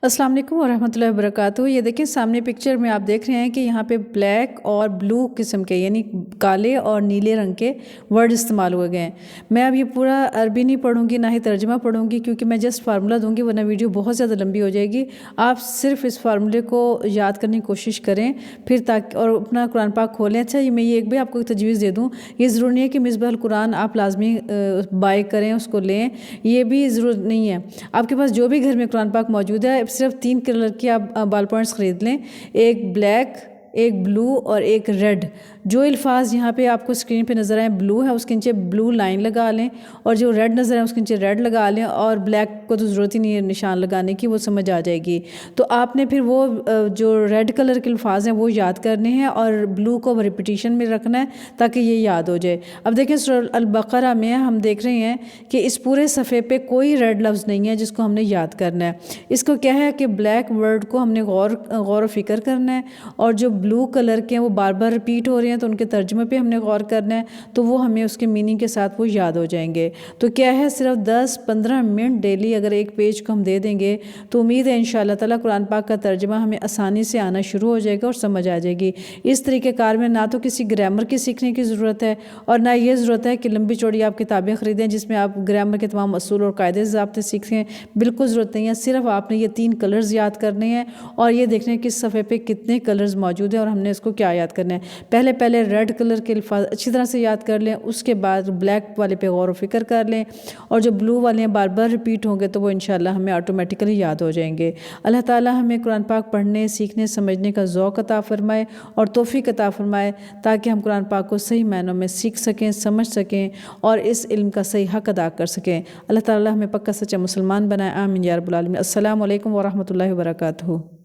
अस्सलाम वालेकुम वरहमतुल्लाहि वबरकातुहू। ये देखिए सामने पिक्चर में आप देख रहे हैं कि यहाँ पे ब्लैक और ब्लू किस्म के यानी काले और नीले रंग के वर्ड इस्तेमाल हुए गए हैं। मैं अब ये पूरा अरबी नहीं पढ़ूंगी ना ही तर्जुमा पढ़ूंगी, क्योंकि मैं जस्ट फार्मूला दूंगी वरना वीडियो बहुत ज़्यादा लंबी हो जाएगी। आप सिर्फ इस फार्मूले को याद करने की कोशिश करें फिर ताकि और अपना कुरान पाक खोलें। अच्छा मैं ये एक भी आपको तजवीज़ दे दूँ, ये ज़रूरी नहीं है कि मिसबाह अल कुरान आप लाजमी बाय करें, उसको लें, ये भी ज़रूरत नहीं है। आपके पास जो भी घर में कुरान पाक मौजूद है, सिर्फ 3 कलर की आप बॉल पॉइंट्स ख़रीद लें, एक ब्लैक, एक ब्लू और एक रेड। जो अल्फाज यहाँ पे आपको स्क्रीन पे नज़र आए, ब्लू है उसके नीचे ब्लू लाइन लगा लें, और जो रेड नज़र आए उसके नीचे रेड लगा लें, और ब्लैक को तो ज़रूरत ही नहीं है निशान लगाने की, वो समझ आ जाएगी। तो आपने फिर वो जो रेड कलर के अल्फाज हैं वो याद करने हैं और ब्लू को रिपीटिशन में रखना है ताकि ये याद हो जाए। अब देखें सूरह अल बकरा में हम देख रहे हैं कि इस पूरे सफ़े पे कोई रेड लफ्ज़ नहीं है जिसको हमने याद करना है। इसको क्या है कि ब्लैक वर्ड को हमने गौर फ़िक्र करना है, और जो ब्लू कलर के हैं वो बार बार रिपीट हो रहे हैं तो उनके तर्जुमे पे हमने गौर करना है, तो वो हमें उसके मीनिंग के साथ वो याद हो जाएंगे। तो क्या है, सिर्फ 10-15 मिनट डेली अगर एक पेज को हम दे देंगे तो उम्मीद है इंशाअल्लाह ताला कुरान पाक का तर्जुमा हमें आसानी से आना शुरू हो जाएगा और समझ आ जाएगी। इस तरीके कार में ना तो किसी ग्रामर की सीखने की ज़रूरत है और ना ये ज़रूरत है कि लंबी चौड़ी आप किताबें ख़रीदें जिसमें आप ग्रामर के तमाम असूल और कायदे ज़ाब्ते सीखें। बिल्कुल ज़रूरत नहीं है, सिर्फ आपने ये 3 कलर्स याद करने हैं और ये देखने हैं कि इस सफ़े पे कितने कलर्स मौजूद हैं और हमने इसको क्या याद करना है। पहले रेड कलर के अल्फाज अच्छी तरह से याद कर लें, उसके बाद ब्लैक वाले पे गौर व फिक्र कर लें, और जो ब्लू वाले हैं बार बार रिपीट होंगे तो वो इंशाल्लाह हमें ऑटोमेटिकली याद हो जाएंगे। अल्लाह ताला हमें कुरान पाक पढ़ने, सीखने, समझने का ज़ौक़ अता फ़रमाए और तौफ़ीक़ अता फ़रमाए ताकि हम कुरान पाक को सही मायनों में सीख सकें, समझ सकें और इस इल्म का सही हक़ अदा कर सकें। अल्लाह ताला हमें पक्का सच्चा मुसलमान बनाए, आमीन या रब्बुल आलमीन। अस्सलामु अलैकुम व रहमतुल्लाहि व बरकातुहू।